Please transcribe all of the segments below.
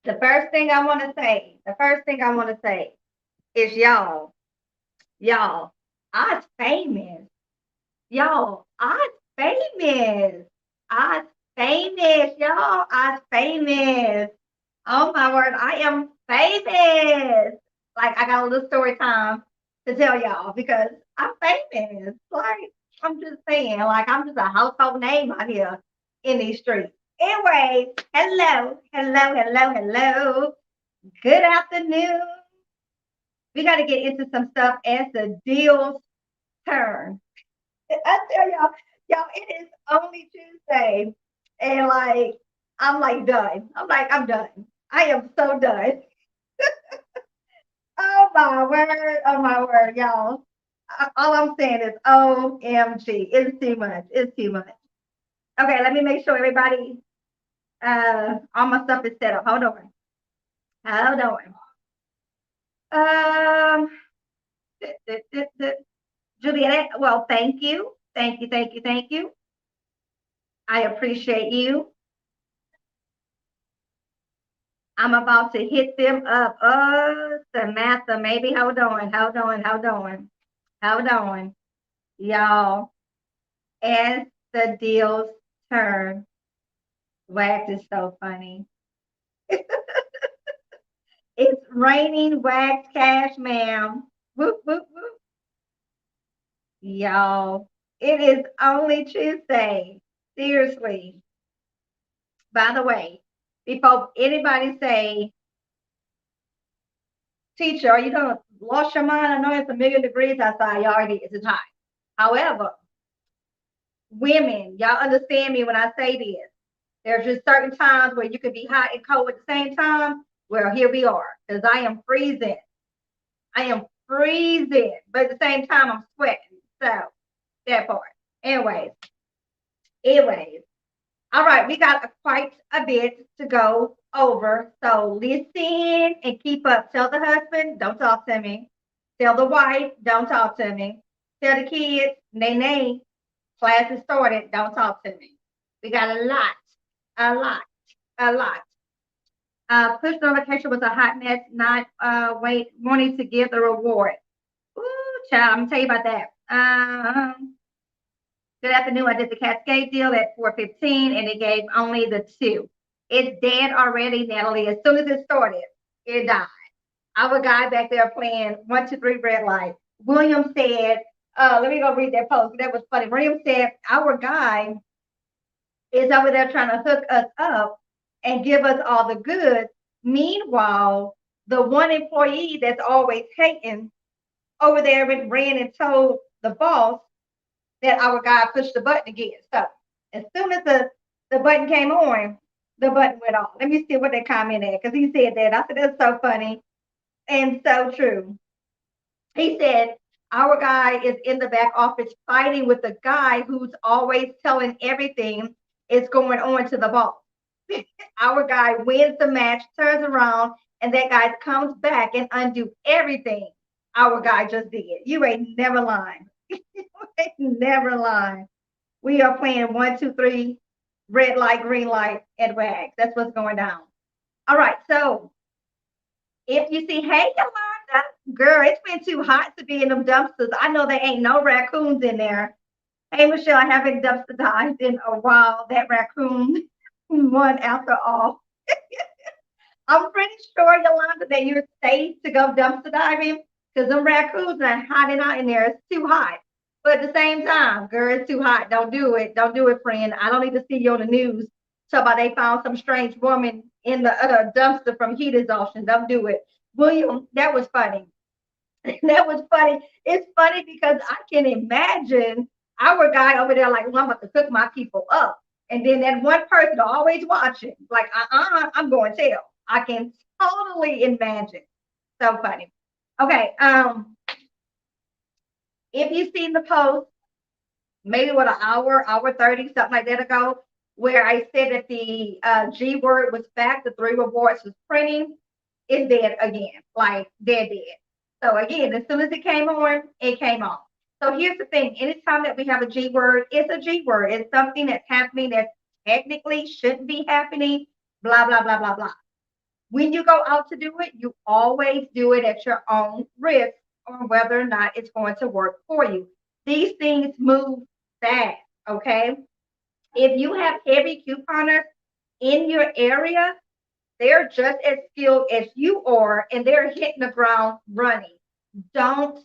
the first thing I want to say is y'all, I's famous. Y'all, I's famous. I's famous, y'all. I's famous. Oh my word, I am famous. Like I got a little story time to tell y'all because I'm famous. Like I'm just saying, like I'm just a household name out here in these streets. Anyway, hello. Good afternoon. We got to get into some stuff as the deals turn. I tell y'all, it is only Tuesday, and like I'm like done. I'm done. I am so done. Oh my word, y'all. All I'm saying is OMG. It's too much. It's too much. Okay, let me make sure everybody all my stuff is set up. Hold on. Hold on. Um Juliet, well, thank you. Thank you. I appreciate you. I'm about to hit them up. Samantha, maybe. Hold on. Y'all, as the deals turn, Wax is so funny. It's raining Wax Cash, ma'am. Whoop, whoop, whoop. Y'all, it is only Tuesday. Seriously. By the way, before anybody say, teacher, are you going to lost your mind? I know it's a million degrees outside. Y'all already, it's hot. However, women, y'all understand me when I say this. There's just certain times where you can be hot and cold at the same time. Well, here we are, because I am freezing. I am freezing, but at the same time, I'm sweating. So that part. Anyways, anyways. All right, we got quite a bit to go over. So listen and keep up. Tell the husband, don't talk to me. Tell the wife, don't talk to me. Tell the kids, nay. Class is started, don't talk to me. We got a lot, a lot. Push notification was a hot mess, not wanting to give the reward. Ooh, child, I'm gonna tell you about that. Good afternoon. I did the Cascade deal at 4:15, and it gave only the two. It's dead already, Natalie. As soon as it started, it died. Our guy back there playing 1, 2, 3 red light. William said, let me go read that post. That was funny. William said, our guy is over there trying to hook us up and give us all the goods. Meanwhile, the one employee that's always hating over there and ran and told the boss that our guy pushed the button again. So as soon as the button came on, the button went off. Let me see what they comment at because he said that. I said that's so funny and so true. He said our guy is in the back office fighting with the guy who's always telling everything is going on to the boss. Our guy wins the match, turns around, and that guy comes back and undo everything our guy just did. You ain't never lying. Never lying. We are playing 1, 2, 3, red light, green light, and wags. That's what's going down. All right. So if you see, hey Yolanda, girl, it's been too hot to be in them dumpsters. I know there ain't no raccoons in there. Hey Michelle, I haven't dumpster dived in a while. That raccoon won after all. I'm pretty sure, Yolanda, that you're safe to go dumpster diving because them raccoons are hiding out in there. It's too hot. But at the same time, girl, it's too hot. Don't do it. Don't do it, friend. I don't need to see you on the news. Talk about they found some strange woman in the other dumpster from heat exhaustion. Don't do it. William, that was funny. That was funny. It's funny because I can imagine our guy over there like, well, I'm about to cook my people up. And then that one person always watching, like, I'm going to tell. I can totally imagine. So funny. Okay. If you've seen the post, maybe what an hour 30, something like that ago, where I said that the G word was back, the 3 rewards was printing, it's dead again, like dead. So again, as soon as it came on, it came on. So here's the thing: anytime that we have a G word, it's a G word. It's something that's happening that technically shouldn't be happening. Blah blah blah blah blah. When you go out to do it, you always do it at your own risk on whether or not it's going to work for you. These things move fast, okay? If you have heavy couponers in your area, they're just as skilled as you are and they're hitting the ground running. Don't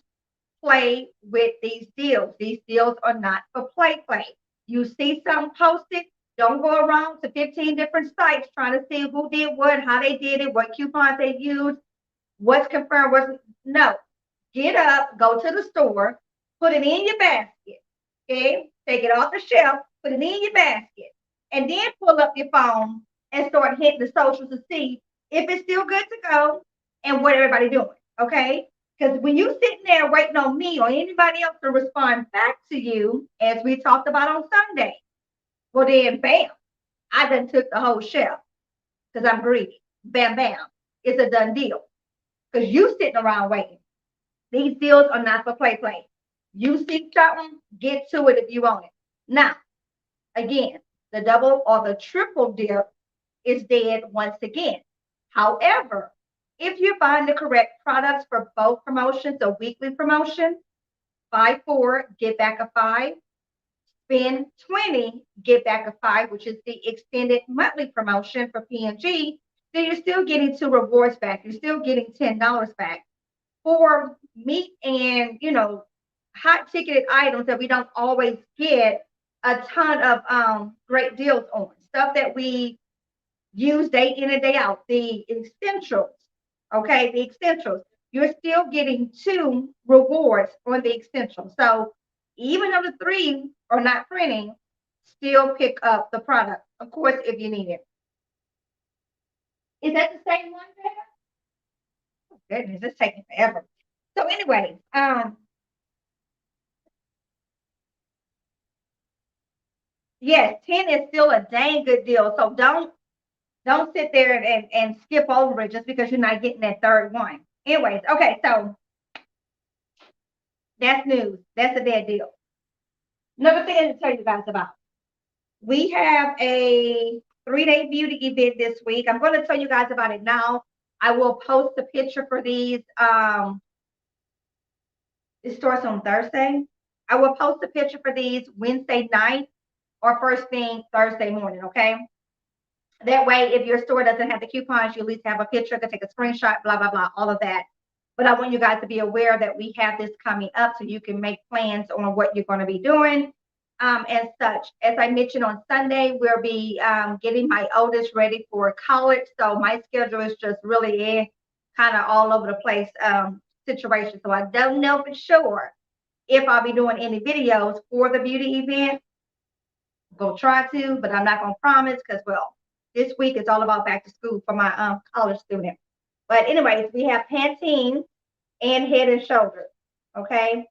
play with these deals. These deals are not for play. You see something posted, don't go around to 15 different sites trying to see who did what, how they did it, what coupons they used, what's confirmed, what's no. Get up, go to the store, put it in your basket. Okay, take it off the shelf, put it in your basket, and then pull up your phone and start hitting the socials to see if it's still good to go and what everybody doing. Okay, because when you sitting there waiting on me or anybody else to respond back to you, as we talked about on Sunday, well then, bam, I done took the whole shelf because I'm greedy. Bam, bam, it's a done deal because you sitting around waiting. These deals are not for play. You see something, get to it if you want it. Now, again, the double or the triple dip is dead once again. However, if you find the correct products for both promotions, a weekly promotion, buy 4, get back a 5, spend 20, get back a 5, which is the extended monthly promotion for P&G, then you're still getting 2 rewards back. You're still getting $10 back for meat and, hot ticketed items that we don't always get a ton of great deals on. Stuff that we use day in and day out. The essentials, okay? The essentials. You're still getting 2 rewards on the essentials. So even though the 3 are not printing, still pick up the product, of course, if you need it. Is that the same one there? Oh, goodness, it's taking forever. So anyway, yes, 10 is still a dang good deal. So don't sit there and skip over it just because you're not getting that third one. Anyways, okay, so that's news. That's a dead deal. Another thing to tell you guys about. We have a 3-day beauty event this week. I'm going to tell you guys about it now. I will post a picture for these. It starts on Thursday. I will post a picture for these Wednesday night or first thing Thursday morning, okay? That way, if your store doesn't have the coupons, you at least have a picture, can take a screenshot, blah, blah, blah, all of that. But I want you guys to be aware that we have this coming up so you can make plans on what you're going to be doing and such. As I mentioned on Sunday, we'll be getting my oldest ready for college. So my schedule is just really kind of all over the place situation. So I don't know for sure if I'll be doing any videos for the beauty event. Go try to, but I'm not going to promise because, well, this week is all about back to school for my college student. But anyways, we have Pantene and Head and Shoulders, okay?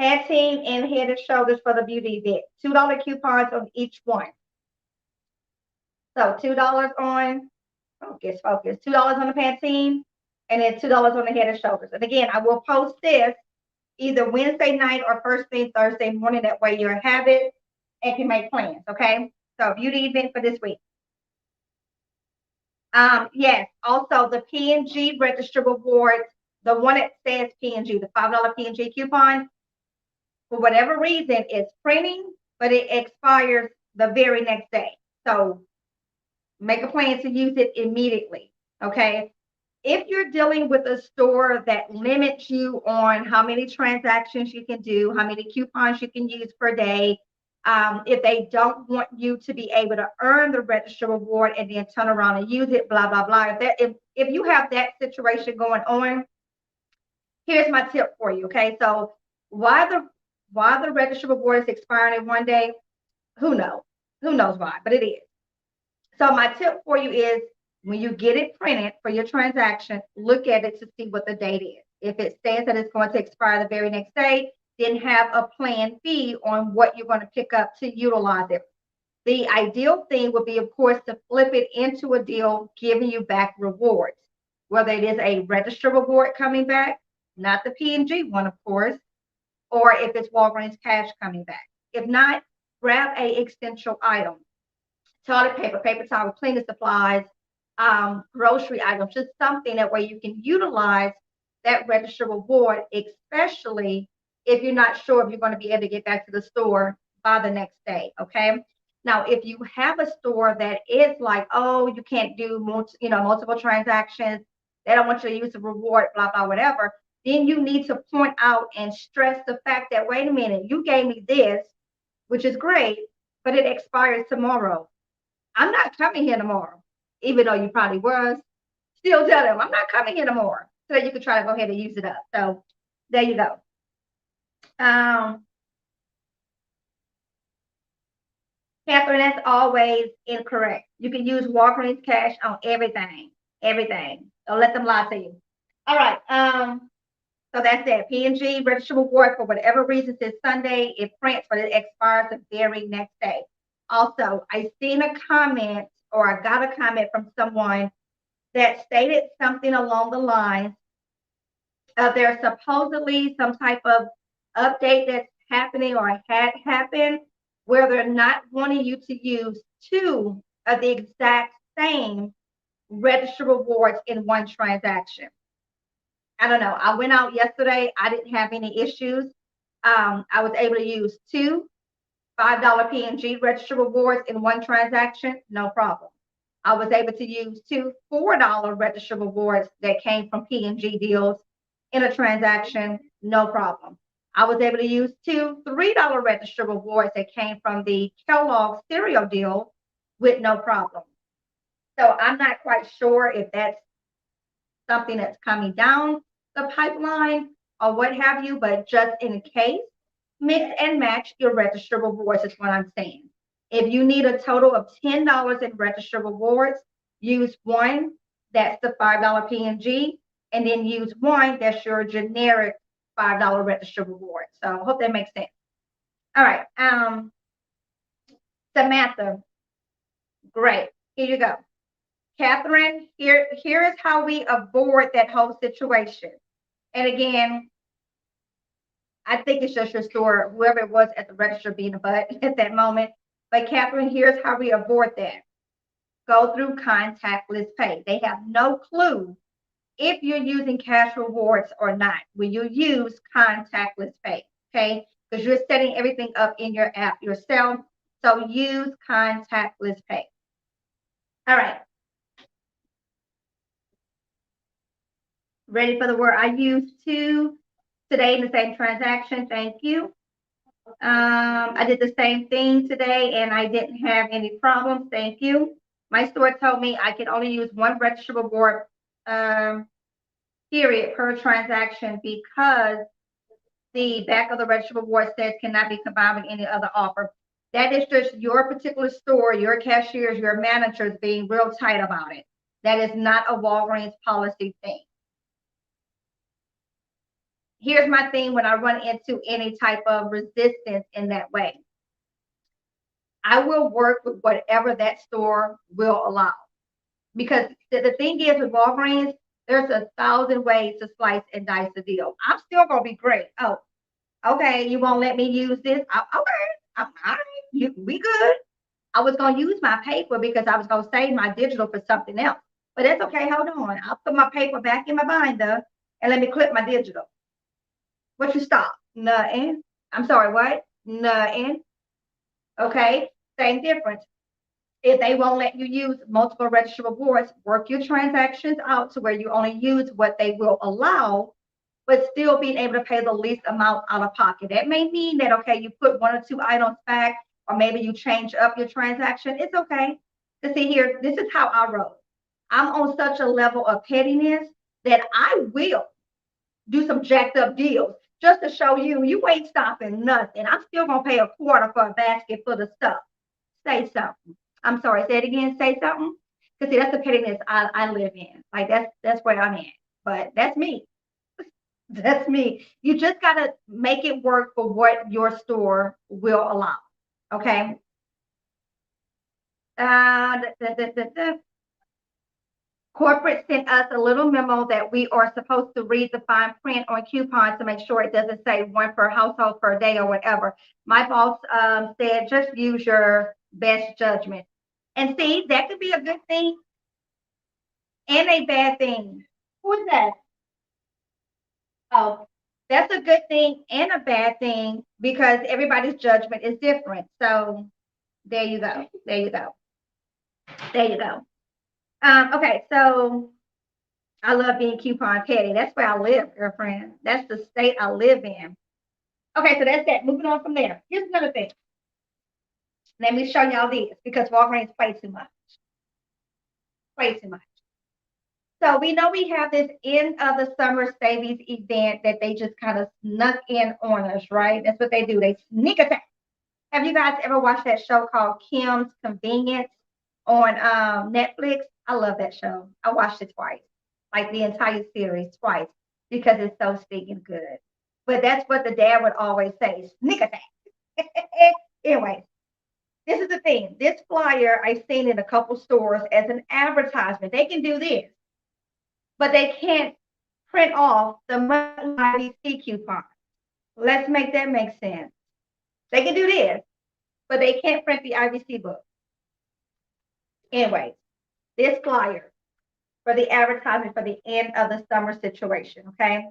Pantene and Head and Shoulders for the beauty event. $2 coupons on each one. So $2 on, focus. $2 on the Pantene and then $2 on the Head and Shoulders. And again, I will post this either Wednesday night or first thing Thursday morning. That way you'll have it and can make plans, okay? So beauty event for this week. Yes, also the P&G register rewards, the one that says P&G, the $5 P&G coupon, for whatever reason, it's printing, but it expires the very next day. So make a plan to use it immediately, okay? If you're dealing with a store that limits you on how many transactions you can do, how many coupons you can use per day, if they don't want you to be able to earn the register reward and then turn around and use it, blah, blah, blah. If you have that situation going on, here's my tip for you, okay? So why the register reward is expiring in one day, who knows? Who knows why, but it is. So my tip for you is when you get it printed for your transaction, look at it to see what the date is. If it says that it's going to expire the very next day, then have a plan B on what you're going to pick up to utilize it. The ideal thing would be, of course, to flip it into a deal giving you back rewards, whether it is a register reward coming back, not the P&G one, of course, or if it's Walgreens cash coming back. If not, grab a essential item, toilet paper, paper towel, cleaning supplies, grocery items, just something that way you can utilize that register reward, especially if you're not sure if you're going to be able to get back to the store by the next day. Okay. Now, if you have a store that is like, oh, you can't do multiple transactions, they don't want you to use the reward, blah blah, whatever, then you need to point out and stress the fact that, wait a minute, you gave me this, which is great, but it expires tomorrow. I'm not coming here tomorrow, even though you probably was. Still tell them I'm not coming here tomorrow, so that you can try to go ahead and use it up. So there you go. Catherine, that's always incorrect. You can use Walgreens cash on everything, everything. Don't let them lie to you. All right. So that's it. P&G register reward for whatever reason says Sunday. It prints, but it expires the very next day. Also, I seen a comment, or I got a comment from someone that stated something along the lines of there's supposedly some type of update that's happening or had happened where they're not wanting you to use two of the exact same register rewards in one transaction. I don't know. I went out yesterday. I didn't have any issues. I was able to use two $5 P&G register rewards in one transaction, no problem. I was able to use two $4 register rewards that came from P&G deals in a transaction, no problem. I was able to use two $3 register rewards that came from the Kellogg cereal deal with no problem. So I'm not quite sure if that's something that's coming down the pipeline or what have you, but just in case, mix and match your register rewards is what I'm saying. If you need a total of $10 in register rewards, use one, that's the $5 P&G, and then use one, that's your generic $5 register reward. So I hope that makes sense. All right. Samantha, great. Here you go. Catherine, here is how we avoid that whole situation. And again, I think it's just your store, whoever it was at the register being a butt at that moment. But Catherine, here's how we avoid that. Go through contactless pay. They have no clue if you're using cash rewards or not when you use contactless pay, okay? Because you're setting everything up in your app yourself. So use contactless pay. All right. Ready for the word? I used two today in the same transaction. Thank you. I did the same thing today and I didn't have any problems. Thank you. My store told me I could only use one register reward period per transaction because the back of the register reward says cannot be combined with any other offer. That is just your particular store, your cashiers, your managers being real tight about it. That is not a Walgreens policy thing. Here's my thing when I run into any type of resistance in that way. I will work with whatever that store will allow. Because the thing is with Walgreens, there's 1,000 ways to slice and dice the deal. I'm still going to be great. Oh, okay, you won't let me use this? Okay, all right, we good. I was going to use my paper because I was going to save my digital for something else. But that's okay, hold on. I'll put my paper back in my binder and let me clip my digital. What you stop? Nothing. I'm sorry, what? Nothing. Okay, same difference. If they won't let you use multiple register rewards, work your transactions out to where you only use what they will allow, but still being able to pay the least amount out of pocket. That may mean that, okay, you put one or two items back, or maybe you change up your transaction. It's okay. To see here, this is how I roll. I'm on such a level of pettiness that I will do some jacked up deals just to show you ain't stopping nothing. I'm still gonna pay a quarter for a basket full of stuff. Say something. I'm sorry, say it again, say something. Because see, that's the pettiness I live in. Like that's where I'm at. But that's me. That's me. You just gotta make it work for what your store will allow. Okay. Corporate sent us a little memo that we are supposed to read the fine print on coupons to make sure it doesn't say one per household per day or whatever. My boss said just use your best judgment. And see, that could be a good thing. and a bad thing. Who is that? Oh, that's a good thing and a bad thing because everybody's judgment is different. So there you go. There you go. There you go. Okay, so I love being coupon petty. That's where I live, girlfriend. That's the state I live in. Okay, so that's that. Moving on from there. Here's another thing. Let me show y'all this because Walgreens play too much. Play too much. So we know we have this end of the summer savings event that they just kind of snuck in on us, right? That's what they do. They sneak attack. Have you guys ever watched that show called Kim's Convenience on Netflix? I love that show. I watched it twice, like the entire series twice, because it's so stinking good. But that's what the dad would always say, sneak attack. Anyway, this is the thing. This flyer I've seen in a couple stores as an advertisement. They can do this, but they can't print off the monthly IBC coupon. Let's make that make sense. They can do this, but they can't print the IBC book. Anyway, this flyer for the advertisement for the end of the summer situation, okay?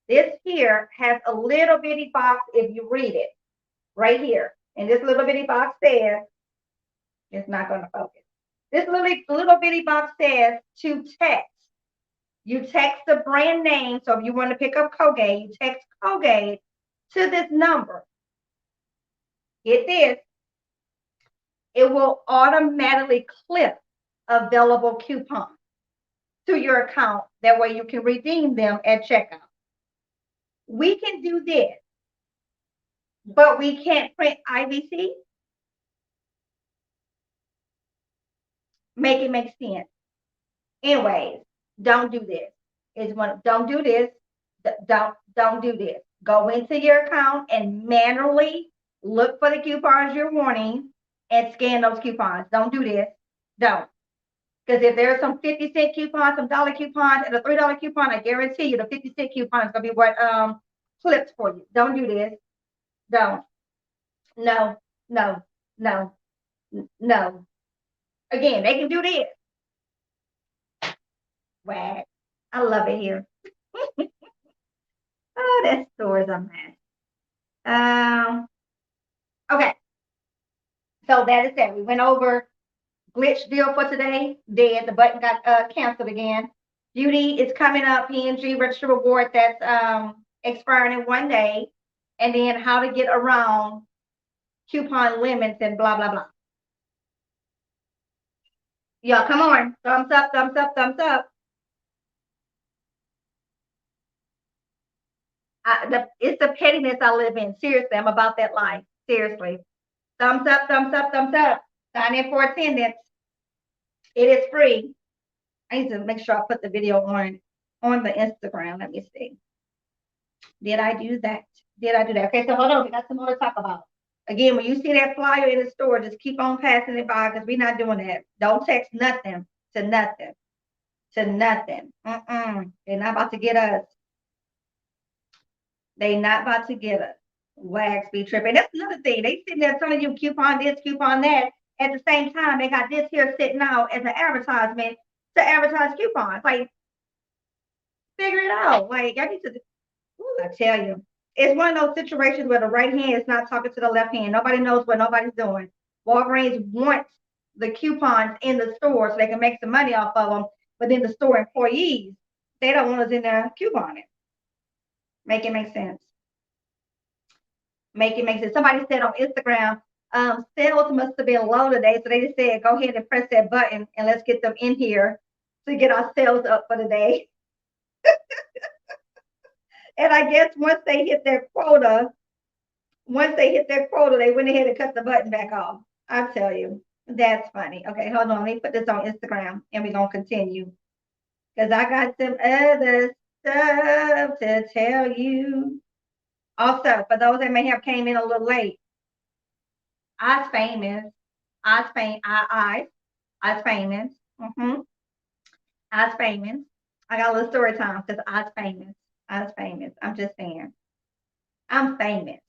This here has a little bitty box if you read it right here. And this little bitty box says, it's not going to focus. This little bitty box says to text. You text the brand name. So if you want to pick up Colgate, you text Colgate to this number. Get this. It will automatically clip available coupons to your account. That way you can redeem them at checkout. We can do this, but we can't print IVC. Make it make sense. Anyways, don't do this. Don't do this. Don't do this. Go into your account and manually look for the coupons you're wanting and scan those coupons. Don't do this. Don't. Because if there's some 50-cent coupons, some dollar coupons, and a $3 coupon, I guarantee you the 50-cent coupon is gonna be what flips for you. Don't do this. Don't. No, no, no, no. Again, they can do this. Wag. I love it here. Oh, that store is a mess. Okay. So that is that. We went over glitch deal for today. Dead. The button got canceled again. Beauty is coming up. P&G register reward that's expiring in 1 day. And then how to get around coupon limits and blah, blah, blah. Y'all, come on. Thumbs up, thumbs up, thumbs up. It's the pettiness I live in. Seriously, I'm about that life. Seriously. Thumbs up, thumbs up, thumbs up. Sign in for attendance. It is free. I need to make sure I put the video on the Instagram. Let me see. Did I do that? Did I do that? Okay, so hold on. We got some more to talk about. Again, when you see that flyer in the store, just keep on passing it by because we're not doing that. Don't text nothing to nothing. To nothing. They're not about to get us. They not about to get us. Wags be tripping. That's another thing. They sitting there telling you coupon this, coupon that. At the same time, they got this here sitting out as an advertisement to advertise coupons. Like, figure it out. Like, I need to. Ooh, I tell you, it's one of those situations where the right hand is not talking to the left hand. Nobody knows what nobody's doing. Walgreens wants the coupons in the store so they can make some money off of them, but then the store employees, they don't want us in there couponing. Make it make sense. Make it make sense. Somebody said on Instagram, sales must have been low today, so they just said, go ahead and press that button and let's get them in here to get our sales up for the day. And I guess once they hit their quota, they went ahead and cut the button back off. I tell you, that's funny. Okay, hold on. Let me put this on Instagram and we're going to continue because I got some other stuff to tell you. Also, for those that may have came in a little late, I's famous. I's famous. I's famous. I's famous. I got a little story time because I's famous. I's famous. I'm just saying. I'm famous.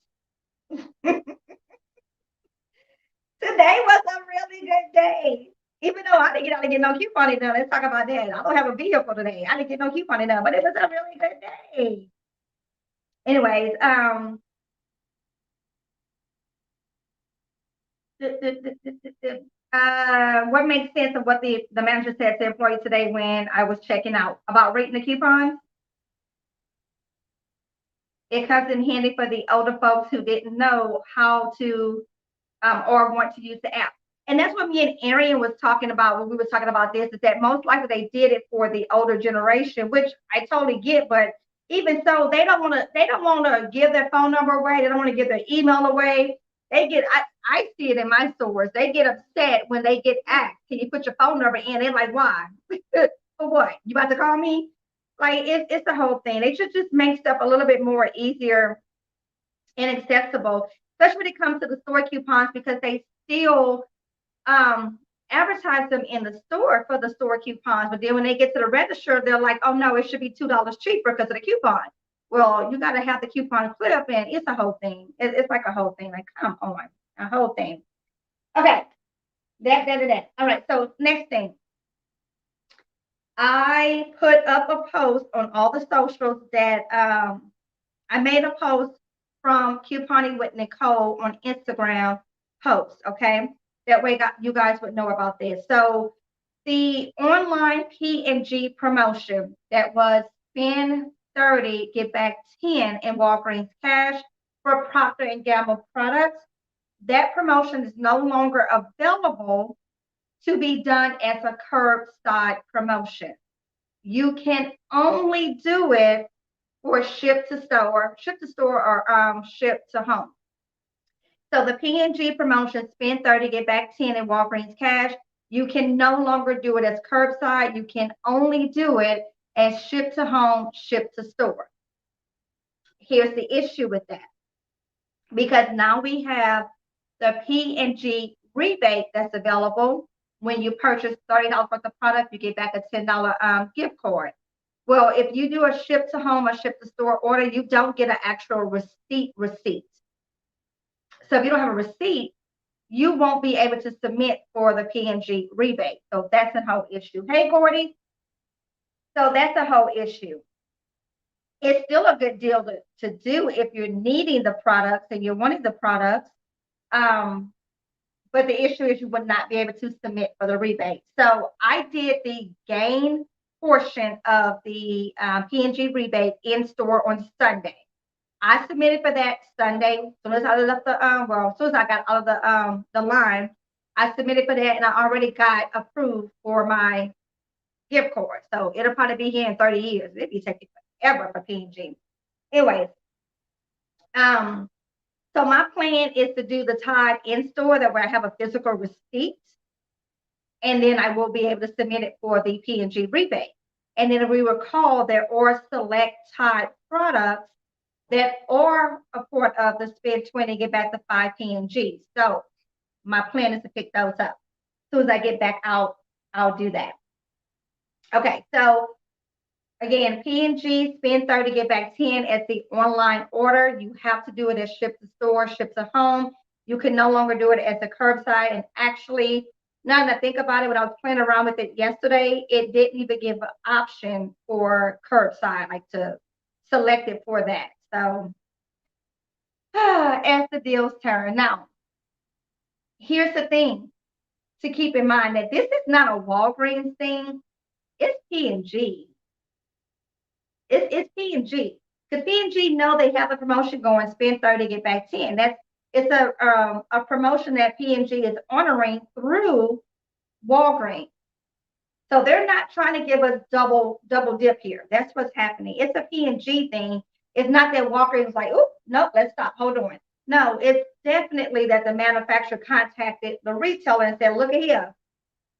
Today was a really good day. Even though I didn't get no couponing done. Let's talk about that. I don't have a vehicle today. I didn't get no couponing done, but it was a really good day. Anyways, what makes sense of what the manager said to employee today when I was checking out about rating the coupons? It comes in handy for the older folks who didn't know how to or want to use the app. And that's what me and Arian was talking about when we were talking about this, is that most likely they did it for the older generation, which I totally get, but even so, they don't want to give their phone number away. They don't want to give their email away. I see it in my stores. They get upset when they get asked, can you put your phone number in? They're like, why? For what? You about to call me? Like it's the whole thing. They should just make stuff a little bit more easier and accessible, especially when it comes to the store coupons, because they still advertise them in the store for the store coupons, but then when they get to the register, they're like, oh no, it should be $2 cheaper because of the coupon. Well, you got to have the coupon clip, and it's a whole thing. It's like a whole thing. Like, come on, a whole thing. Okay, that. All right, so next thing. I put up a post on all the socials that I made a post from Couponing with Nicole on Instagram post, okay? That way you guys would know about this. So the online P&G promotion that was spend 30, get back 10 in Walgreens cash for Procter & Gamble products, that promotion is no longer available to be done as a curbside promotion. You can only do it for ship to store or ship to home. So the P&G promotion, spend 30, get back 10 in Walgreens cash. You can no longer do it as curbside. You can only do it as ship to home, ship to store. Here's the issue with that. Because now we have the P&G rebate that's available. When you purchase $30 worth of product, you get back a $10 gift card. Well, if you do a ship to home or ship to store order, you don't get an actual receipt. So if you don't have a receipt, you won't be able to submit for the P&G rebate. So that's a whole issue. Hey, Gordy. So that's a whole issue. It's still a good deal to do if you're needing the products and you're wanting the products. But the issue is you would not be able to submit for the rebate. So I did the gain portion of the P&G rebate in store on Sunday. I submitted for that Sunday. As soon as I left as soon as I got out of the line, I submitted for that, and I already got approved for my gift card. So it'll probably be here in 30 years. It'd be taking forever for P&G. Anyways, so my plan is to do the Tide in store, that way I have a physical receipt, and then I will be able to submit it for the P&G rebate. And then if we recall, there are select Tide products that are a part of the spend 20, get back the 5 P&Gs. So my plan is to pick those up. As soon as I get back out, I'll do that. Okay, so again, P&G, spend 30, get back 10 as the online order. You have to do it as ship to store, ship to home. You can no longer do it as a curbside. And actually, now that I think about it, when I was playing around with it yesterday, it didn't even give an option for curbside, like to select it for that. So as the deals turn. Now, here's the thing to keep in mind, that this is not a Walgreens thing. It's P&G. It's P&G. Because P&G know they have a promotion going, spend 30, get back 10. It's a promotion that P&G is honoring through Walgreens. So they're not trying to give us double dip here. That's what's happening. It's a P&G thing. It's not that Walgreens is like, oh, nope, let's stop, hold on. No, it's definitely that the manufacturer contacted the retailer and said, look at here,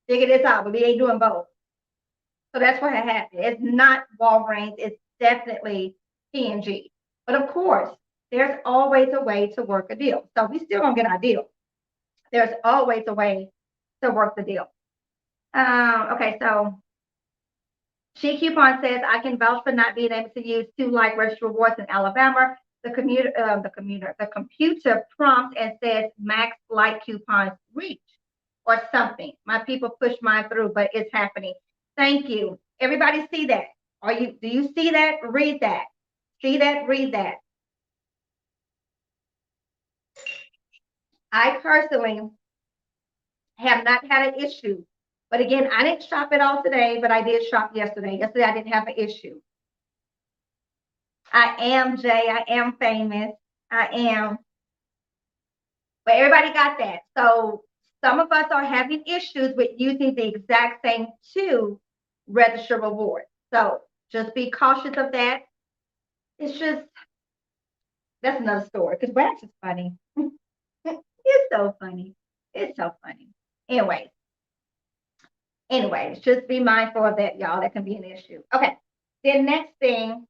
figure this out, but we ain't doing both. So that's what happened. It's not Walgreens. It's definitely P&G. But of course, there's always a way to work a deal. So we still gonna get our deal. There's always a way to work the deal. Okay, so She Coupon says, I can vouch for not being able to use 2 like register rewards in Alabama. The computer prompts and says max like coupons reach. or something. My people push mine through, but it's happening. Thank you. Everybody see that? Do you see that? Read that. See that? Read that. I personally have not had an issue. But again, I didn't shop it all today, but I did shop yesterday. Yesterday I didn't have an issue. I am Jay. I am famous. I am. But everybody got that. So some of us are having issues with using the exact same two register rewards. So just be cautious of that. It's just, that's another story because wax is funny. It's so funny. It's so funny. Anyways, just be mindful of that, y'all. That can be an issue. Okay. Then next thing.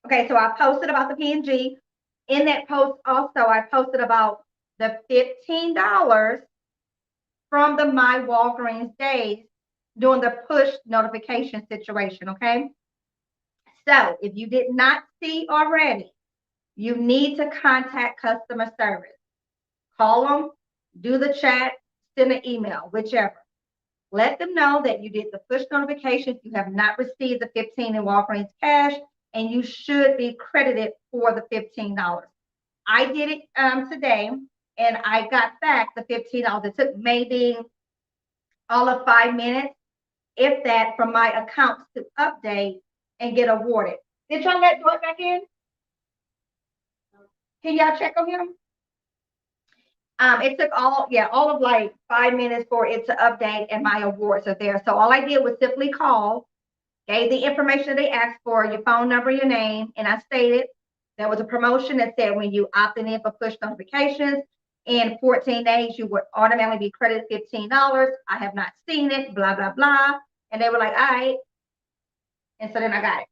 Okay, so I posted about the P&G. In that post also, I posted about the $15 from the My Walgreens days during the push notification situation, okay? So if you did not see already, you need to contact customer service. Call them, do the chat, send an email, whichever. Let them know that you did the push notifications, you have not received the $15 in Walgreens cash, and you should be credited for the $15. I did it today, and I got back the $15. It took maybe all of 5 minutes, if that, from my accounts to update and get awarded. Did y'all let Dwight back in? Can y'all check on him? It took all of like 5 minutes for it to update, and my awards are there. So all I did was simply call, gave the information they asked for, your phone number, your name, and I stated there was a promotion that said when you opted in for push notifications, in 14 days, you would automatically be credited $15. I have not seen it, blah, blah, blah. And they were like, all right. And so then I got it.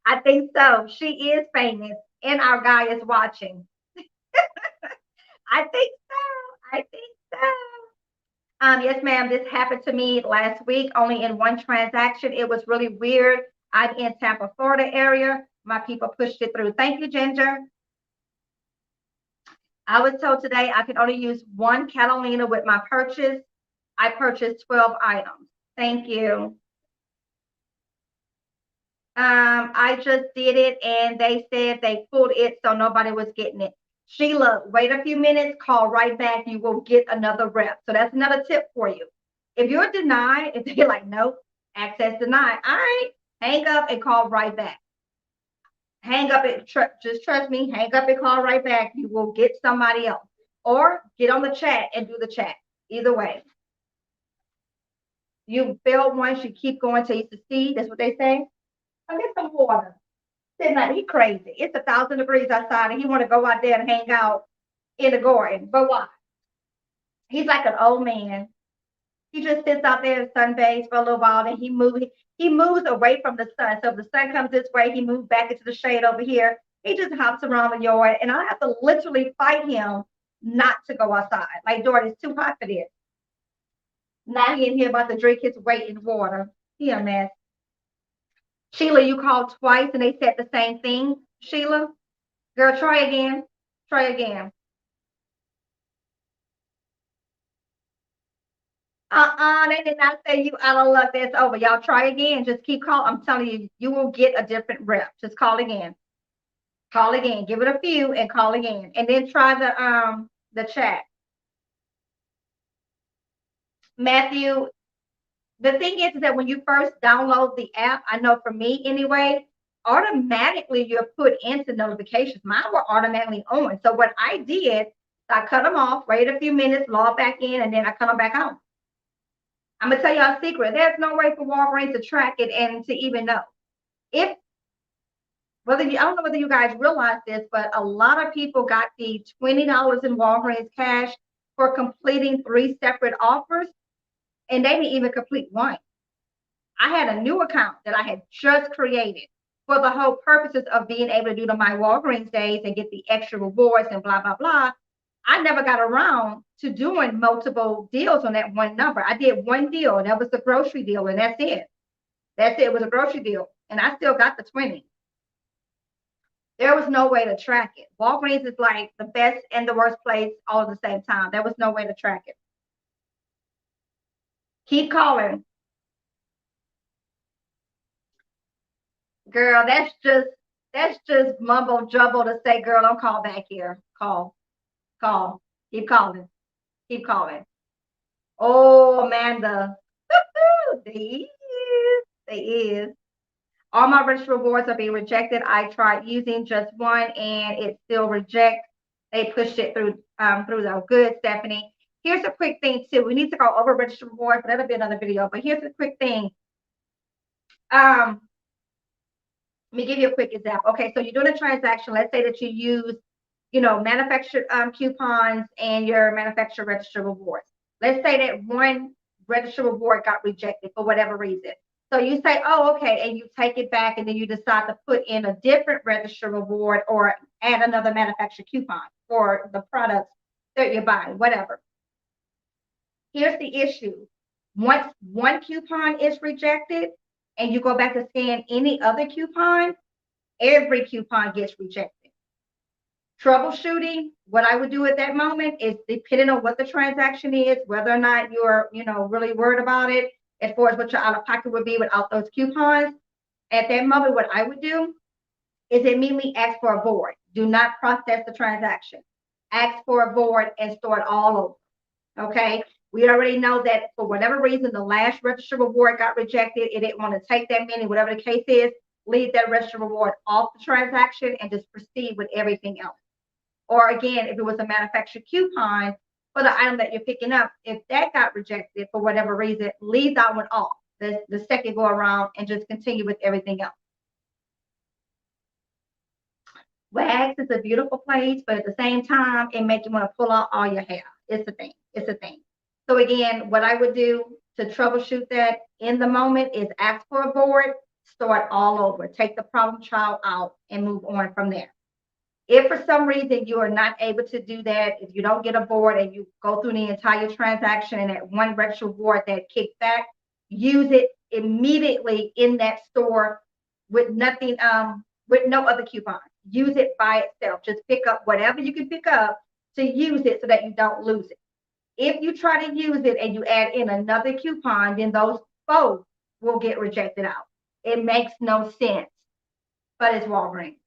I think so. She is famous, and our guy is watching. I think so. Yes, ma'am. This happened to me last week, only in one transaction. It was really weird. I'm in Tampa, Florida area. My people pushed it through. Thank you, Ginger. I was told today I can only use one Catalina with my purchase. I purchased 12 items. Thank you. I just did it, and they said they pulled it, so nobody was getting it. Sheila, wait a few minutes, call right back. You will get another rep. So that's another tip for you. If you're denied, if they're like, nope, access denied, all right, hang up and call right back. Hang up and just trust me, hang up and call right back. You will get somebody else. Or get on the chat and do the chat. Either way. You failed once, you keep going till you succeed. That's what they say. I'll get some water. Sitting like he crazy. It's 1,000 degrees outside, and he want to go out there and hang out in the garden. But why? He's like an old man. He just sits out there and sunbathes for a little while, and he moves away from the sun. So if the sun comes this way, he moves back into the shade over here. He just hops around the yard, and I have to literally fight him not to go outside. Like, Jordan, it's too hot for this. Now he in here about to drink his weight in water. He a mess. Sheila, you called twice and they said the same thing. Sheila, girl, try again. Try again. They did not say you out of luck. That's over. Y'all try again. Just keep calling. I'm telling you, you will get a different rep. Just call again. Call again. Give it a few and call again. And then try the chat. Matthew, the thing is that when you first download the app, I know for me anyway, automatically you're put into notifications. Mine were automatically on. So what I did, I cut them off, wait a few minutes, log back in, and then I cut them back on. I'm gonna tell y'all a secret. There's no way for Walgreens to track it and to even know. I don't know whether you guys realize this, but a lot of people got the $20 in Walgreens cash for completing 3 separate offers, and they didn't even complete one. I had a new account that I had just created for the whole purposes of being able to do the My Walgreens days and get the extra rewards and blah, blah, blah. I never got around to doing multiple deals on that one number. I did one deal, and that was the grocery deal, and that's it. That's it. It was a grocery deal, and I still got the 20. There was no way to track it. Walgreens is like the best and the worst place all at the same time. There was no way to track it. Keep calling. Girl, that's just mumbo jumbo to say, girl, don't call back here. Call, call, keep calling, keep calling. Oh, Amanda, they is. All my registered rewards are being rejected. I tried using just one and it still rejects. They pushed it through the good, Stephanie. Here's a quick thing too. We need to go over registered rewards, but that'll be another video. But here's a quick thing. Um, Let me give you a quick example. Okay, so you're doing a transaction. Let's say that you use, manufactured coupons and your manufacturer registered rewards. Let's say that one registered reward got rejected for whatever reason. So you say, oh, okay, and you take it back, and then you decide to put in a different registered reward or add another manufacturer coupon for the products that you're buying, whatever. Here's the issue. Once one coupon is rejected and you go back to scan any other coupon, every coupon gets rejected. Troubleshooting, what I would do at that moment is depending on what the transaction is, whether or not you're, really worried about it, as far as what your out of pocket would be without those coupons. At that moment, what I would do is immediately ask for a board. Do not process the transaction. Ask for a board and start all over. Okay. We already know that for whatever reason, the last registered reward got rejected. It didn't want to take that many, whatever the case is, leave that registered reward off the transaction and just proceed with everything else. Or again, if it was a manufactured coupon for the item that you're picking up, if that got rejected for whatever reason, leave that one off the second go around and just continue with everything else. Wax is a beautiful place, but at the same time, it makes you want to pull out all your hair. It's a thing. It's a thing. So again, what I would do to troubleshoot that in the moment is ask for a board, start all over, take the problem child out and move on from there. If for some reason you are not able to do that, if you don't get a board and you go through the entire transaction and that one registered board that kicks back, use it immediately in that store with nothing, with no other coupon. Use it by itself. Just pick up whatever you can pick up to use it so that you don't lose it. If you try to use it and you add in another coupon, then those both will get rejected out. It makes no sense, but it's Walgreens.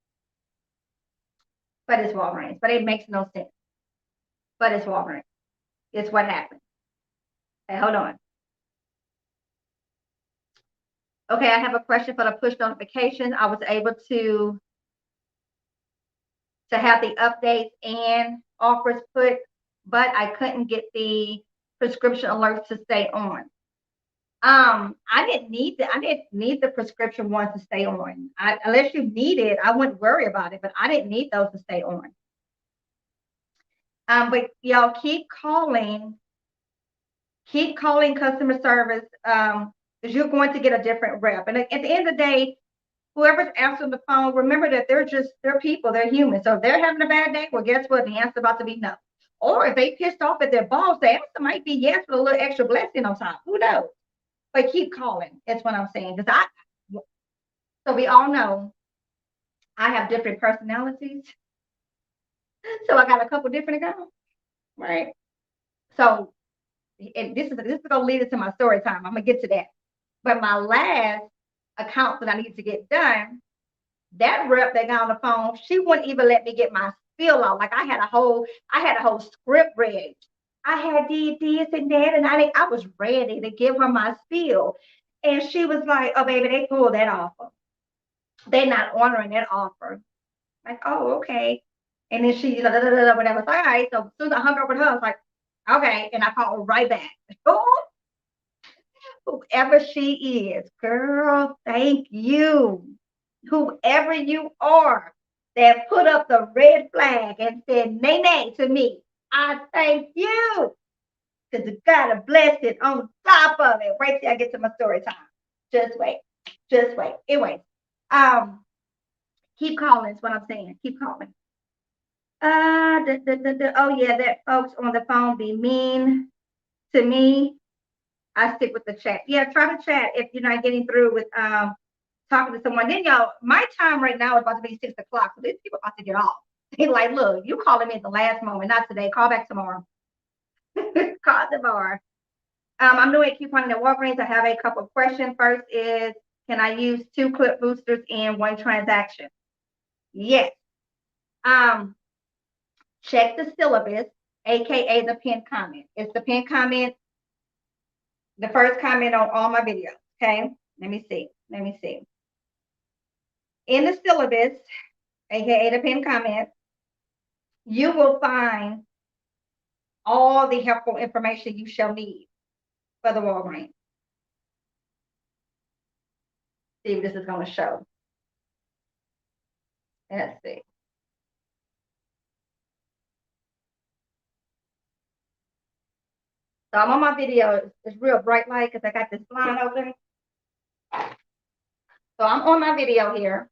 But it makes no sense. But it's Walgreens. It's what happened. Hey, hold on. Okay, I have a question for the push notification. I was able to have the updates and offers put, but I couldn't get the prescription alerts to stay on. I didn't need the prescription ones to stay on. Unless you need it, I wouldn't worry about it, but I didn't need those to stay on. But y'all keep calling customer service, because you're going to get a different rep. And at the end of the day, whoever's answering the phone, remember that they're people, they're human. So if they're having a bad day, well, guess what? The answer's about to be no. Or if they pissed off at their boss, the answer might be yes with a little extra blessing on top. Who knows? But keep calling. That's what I'm saying. So we all know I have different personalities. So I got a couple different accounts, right? So, and this is gonna lead us to my story time. I'm gonna get to that. But my last account that I need to get done, that rep that got on the phone, she wouldn't even let me get my spiel out. Like I had a whole script ready. I had did this and that, and I was ready to give her my spiel. And she was like, "Oh, baby, they pulled that offer. They're not honoring that offer." Like, "Oh, okay." And then she, whatever. So, all right. So as soon as I hung up with her, I was like, "Okay." And I called her right back. Whoever she is, girl, thank you. Whoever you are that put up the red flag and said, nay, nay to me, I thank you. Because you got a blessing on top of it. Wait till I get to my story time. Just wait. Just wait. Anyway, keep calling is what I'm saying. Keep calling. Oh yeah, that folks on the phone be mean to me. I stick with the chat. Yeah, try to chat if you're not getting through with talking to someone. Then y'all, my time right now is about to be 6 o'clock. So these people about to get off. They like, look, you calling me at the last moment, not today. Call back tomorrow. Call tomorrow. I'm doing couponing at Walgreens. I have a couple of questions. First is, can I use 2 clip boosters in one transaction? Yes. Check the syllabus, aka the pinned comment. It's the pinned comment, the first comment on all my videos. Okay. Let me see. In the syllabus, aka the pinned comment, you will find all the helpful information you shall need for the Walgreens. See if this is going to show. Let's see. So I'm on my video. It's real bright light because I got this blind open. So I'm on my video here.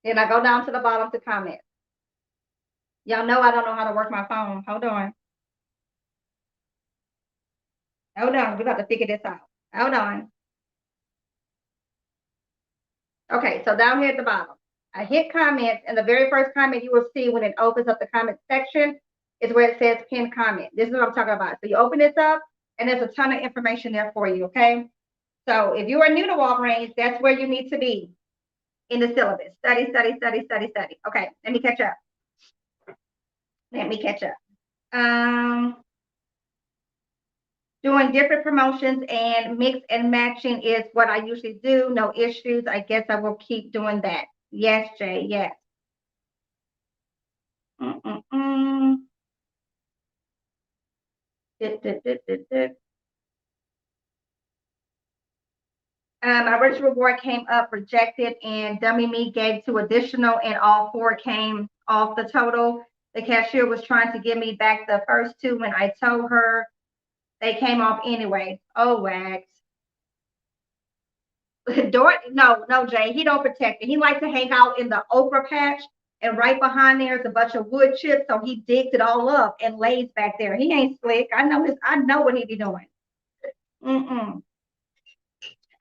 Then I go down to the bottom to comment. Y'all know I don't know how to work my phone. Hold on. We're about to figure this out. Hold on. Okay, so down here at the bottom, I hit comments, and the very first comment you will see when it opens up the comment section is where it says pin comment. This is what I'm talking about. So you open this up, and there's a ton of information there for you, okay? So if you are new to Walgreens, that's where you need to be in the syllabus. Study. Okay, let me catch up. Doing different promotions and mix and matching is what I usually do. No issues. I guess I will keep doing that. Yes, Jay. Yes. My virtual reward came up rejected, and dummy me gave 2 additional, and all 4 came off the total. The cashier was trying to give me back the first 2 when I told her they came off anyway. Oh, Wags. No, Jay, he don't protect it. He likes to hang out in the okra patch, and right behind there is a bunch of wood chips, so he digs it all up and lays back there. He ain't slick. I know what he be doing.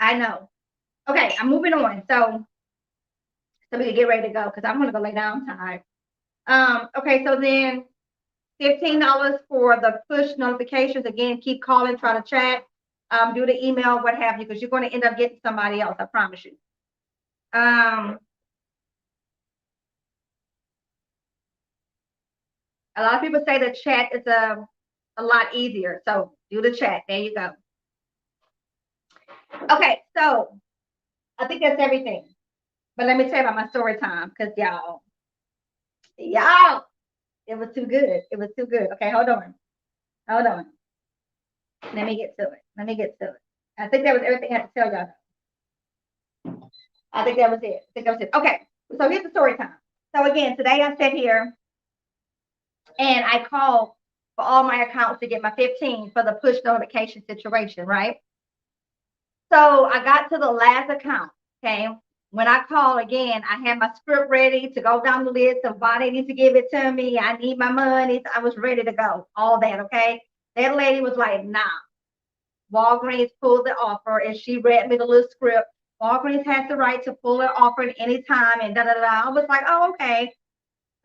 I know. Okay, I'm moving on. So we can get ready to go because I'm gonna go lay down tired. Okay, so then $15 for the push notifications. Again, keep calling, try to chat, do the email, what have you, because you're going to end up getting somebody else, I promise you. A lot of people say the chat is a lot easier. So do the chat. There you go. Okay, so I think that's everything. But let me tell you about my story time, because y'all, it was too good. Okay, hold on. Let me get to it. I think that was everything I had to tell y'all. I think that was it. Okay, so here's the story time. So again, today I sat here and I called for all my accounts to get my 15 for the push notification situation, right? So I got to the last account, okay? When I called again, I had my script ready to go down the list of why they need to give it to me. I need my money. I was ready to go, all that, okay? That lady was like, nah. Walgreens pulled the offer, and she read me the little script. Walgreens has the right to pull an offer at any time, and da-da-da. I was like, oh, okay.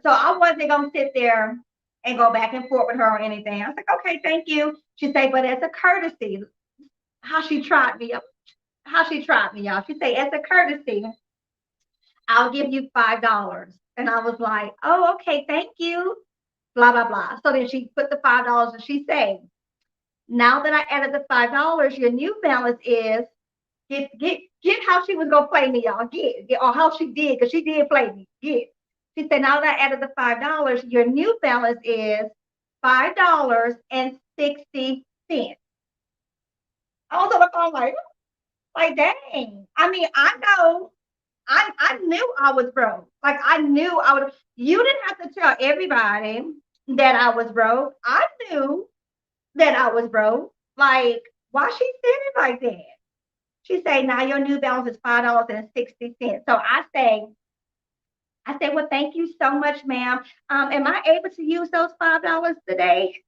So I wasn't going to sit there and go back and forth with her or anything. I was like, okay, thank you. She said, but as a courtesy, how she tried me, y'all. She said, as a courtesy, I'll give you $5. And I was like, oh, okay, thank you. Blah, blah, blah. So then she put the $5 and she said, now that I added the $5, your new balance is get how she was gonna play me, y'all. Get or how she did, because she did play me. Get. She said, now that I added the $5, your new balance is $5.60. I was on the phone like dang. I mean, I know I knew I was broke. Like I knew I would. You didn't have to tell everybody that I was broke. I knew that I was broke. Like, why she said it like that? She say, now your new balance is $5.60. So I say, well, thank you so much, ma'am. Am I able to use those $5 today?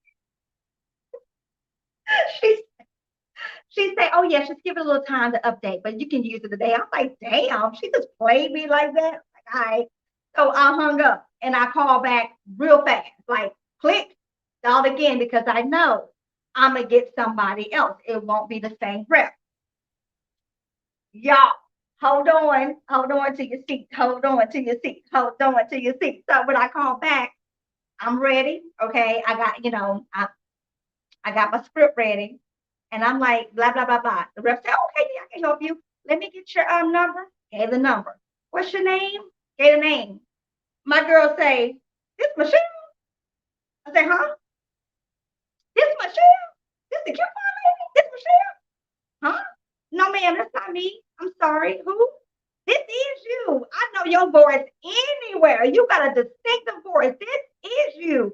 She said, oh, yeah, just give it a little time to update, but you can use it today. I'm like, damn, she just played me like that. Like, all right. So I hung up and I called back real fast, like, click, dialed again, because I know I'm going to get somebody else. It won't be the same rep. Y'all, hold on to your seat, hold on to your seat, hold on to your seat. So when I call back, I'm ready. Okay. I got, I got my script ready. And I'm like, blah, blah, blah, blah. The rep said, okay, yeah, I can help you. Let me get your number. Gave the number. What's your name? Gave the name. My girl say, this Michelle? I say, huh? This Michelle? This the coupon lady? This Michelle? Huh? No, ma'am, that's not me. I'm sorry. Who? This is you. I know your voice anywhere. You got a distinctive voice. This is you.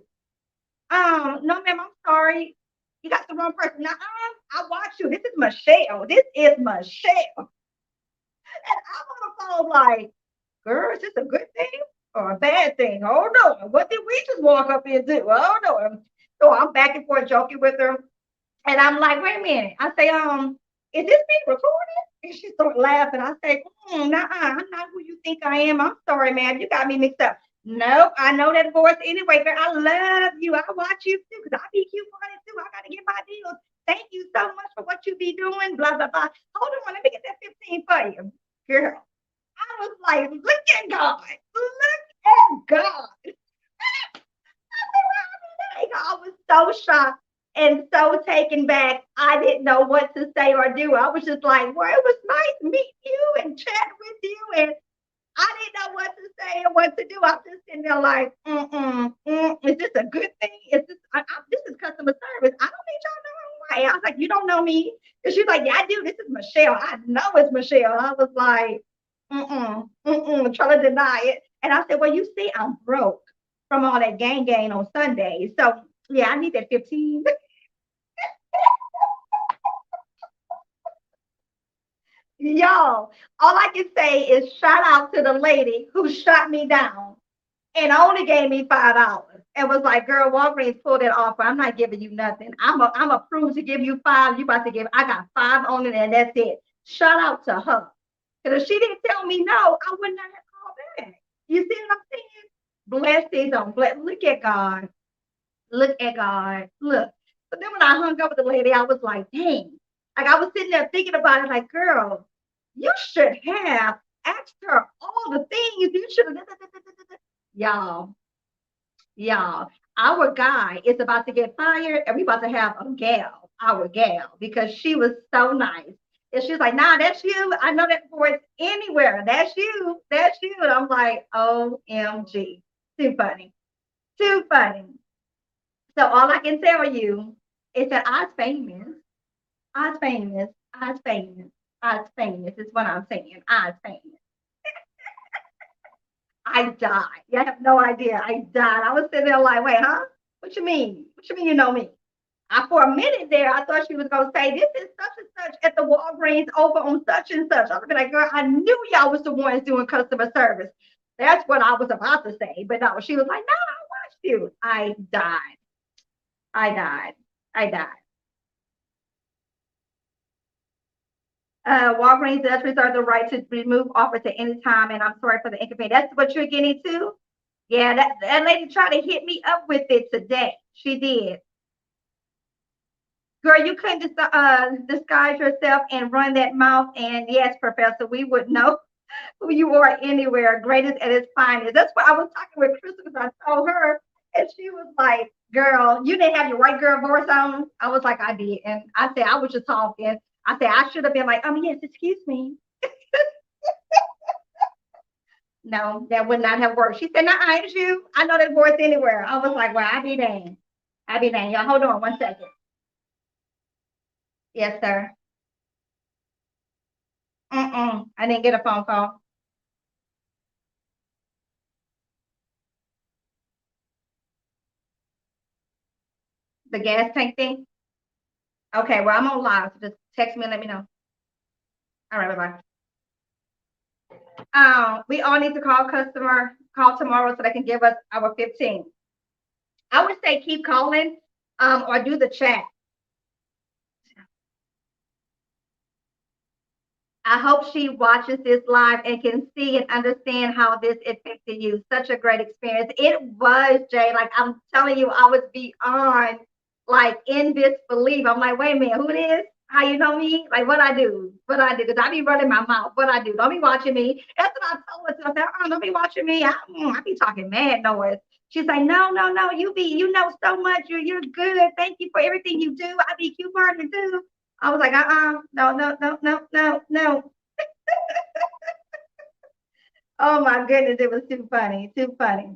No, ma'am, I'm sorry. You got the wrong person. Now, I watch you. This is Michelle. This is Michelle. And I'm on the phone like, girl, is this a good thing or a bad thing? Oh no. What did we just walk up into? Oh no. So I'm back and forth joking with her. And I'm like, wait a minute. I say, is this being recorded? And she started laughing. I say, nah, I'm not who you think I am. I'm sorry, man. You got me mixed up. No, I know that voice anyway, girl. I love you. I watch you too, because I be cute on it too. I gotta get my deals. Thank you so much for what you be doing. Blah, blah, blah. Hold on, let me get that 15 for you. Girl. I was like, look at God. Look at God. I was so shocked and so taken back. I didn't know what to say or do. I was just like, well, it was nice to meet you and chat with you. And I didn't know what to say and what to do. I'm just sitting there like, is this a good thing? Is this, this is customer service. I don't need y'all to know who I am. I was like, you don't know me. And she's like, yeah, I do. This is Michelle. I know it's Michelle. I was like, trying to deny it. And I said, well, you see, I'm broke from all that gang on Sundays. So yeah, I need that 15. Y'all, all I can say is shout out to the lady who shut me down and only gave me $5 and was like, girl, Walgreens pulled that offer. I'm not giving you nothing. I'm approved to give you five. You about to give, I got five on it and that's it. Shout out to her. Because if she didn't tell me no, I would not have called back. You see what I'm saying? Blessings on bless. Look at God. Look at God. Look. But then when I hung up with the lady, I was like, dang. Like I was sitting there thinking about it, like, girl, you should have asked her all the things. You should have. Y'all, y'all, our guy is about to get fired, and we about to have a gal, our gal, because she was so nice. And she's like, nah, that's you. I know that voice anywhere. That's you. That's you. And I'm like, OMG. Too funny. Too funny. So all I can tell you is that I's famous. I's famous. I's famous. I's famous is what I'm saying. I's famous. I died. You have no idea. I died. I was sitting there like, wait, huh? What you mean? What you mean you know me? For a minute there, I thought she was going to say, this is such and such at the Walgreens over on such and such. I was like, girl, I knew y'all was the ones doing customer service. That's what I was about to say. But no, she was like, no, I watched you. I died. I died. I died. Walgreens does reserve the right to remove offers at any time, and I'm sorry for the inconvenience. That's what you're getting to? Yeah, that lady tried to hit me up with it today. She did. Girl, you couldn't disguise yourself and run that mouth. And yes, Professor, we would know who you are anywhere. Greatest at its finest. That's what I was talking with Crystal because I told her, and she was like, "Girl, you didn't have your white girl voice on." I was like, "I did," and I said, "I was just talking." I said, "I should have been like, yes, excuse me." No, that would not have worked. She said, "No, I ain't you. I know that voice anywhere." I was like, "Well, I be dang. I be dang." Y'all, hold on one second. Yes, sir. I didn't get a phone call. The gas tank thing. Okay, well, I'm on live. So just text me and let me know. All right, bye bye. We all need to call tomorrow so they can give us our 15. I would say keep calling, or do the chat. I hope she watches this live and can see and understand how this affected you. Such a great experience. It was, Jay. Like I'm telling you, I was beyond like in disbelief. I'm like, wait a minute, who it is? How you know me? Like what I do? What I do? Because I be running my mouth. What I do? Don't be watching me. That's what I told her. I said, oh, don't be watching me. I be talking mad noise. She's like, no, no, no. You know so much. You're good. Thank you for everything you do. I be couponing too. I was like, no, no, no, no, no, no. Oh my goodness, it was too funny, too funny.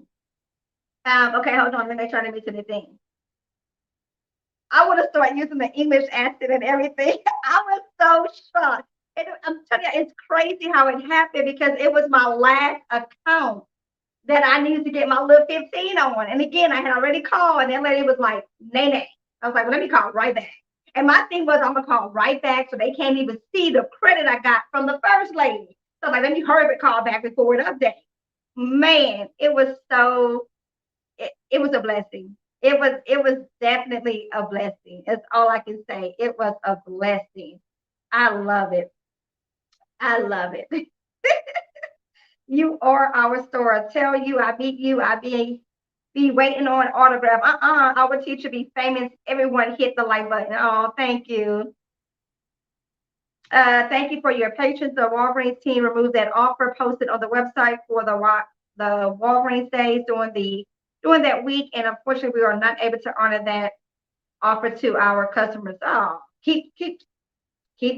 Okay, hold on. Let me try to get to the thing. I would have started using the English accent and everything. I was so shocked. And I'm telling you, it's crazy how it happened because it was my last account that I needed to get my little 15 on. And again, I had already called, and that lady was like, nay, nay. I was like, well, let me call right back. And my thing was, I'm going to call right back so they can't even see the credit I got from the first lady. So, like, let me hurry up call back before it updates. Man, it was so, it was a blessing. It was definitely a blessing. That's all I can say. It was a blessing. I love it. I love it. You are our store. I tell you, I beat you. I be waiting on autograph. Our teacher be famous. Everyone hit the like button. Oh, thank you. Thank you for your patience. The Walgreens team removed that offer posted on the website for the Walgreens days during that week, and unfortunately, we are not able to honor that offer to our customers. Oh, keep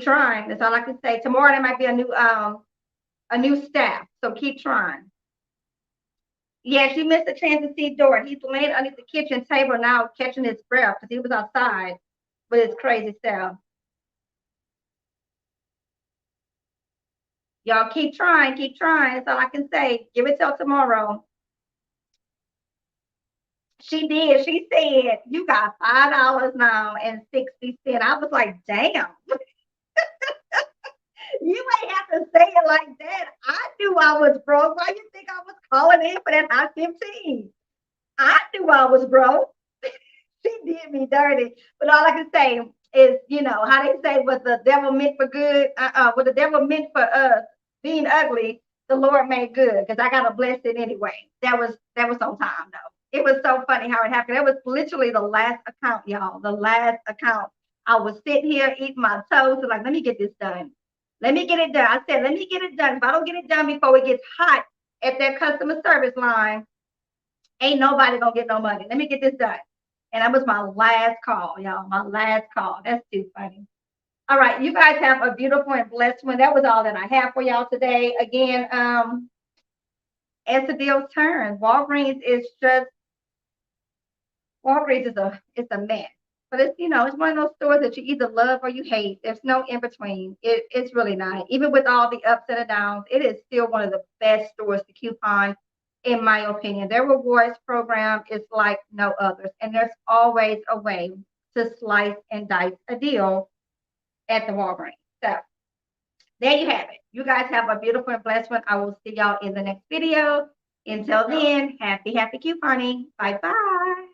trying. That's all I can say. Tomorrow there might be a new staff, so keep trying. Yeah, she missed the transit seat door. He's laying underneath the kitchen table now, catching his breath because he was outside with his crazy self. Y'all keep trying, keep trying. That's all I can say. Give it till tomorrow. She did. She said, you got $5 now and 60 cents. I was like, damn. You ain't have to say it like that. I knew I was broke. Why you think I was calling in for that hot 15? I knew I was broke. She did me dirty. But all I can say is, how they say what the devil meant for good, what the devil meant for us being ugly, the Lord made good because I got a blessing anyway. That was on time though. It was so funny how it happened. That was literally the last account, y'all. The last account. I was sitting here eating my toast and like, let me get this done. Let me get it done. I said, let me get it done. If I don't get it done before it gets hot at that customer service line, ain't nobody gonna get no money. Let me get this done. And that was my last call, y'all. My last call. That's too funny. All right, you guys have a beautiful and blessed one. That was all that I have for y'all today. Again, as the deals turn, Walgreens is a mess. But it's one of those stores that you either love or you hate. There's no in between. It's really not. Even with all the ups and the downs, it is still one of the best stores to coupon, in my opinion. Their rewards program is like no others. And there's always a way to slice and dice a deal at the Walgreens. So there you have it. You guys have a beautiful and blessed one. I will see y'all in the next video. Until then, happy couponing. Bye bye.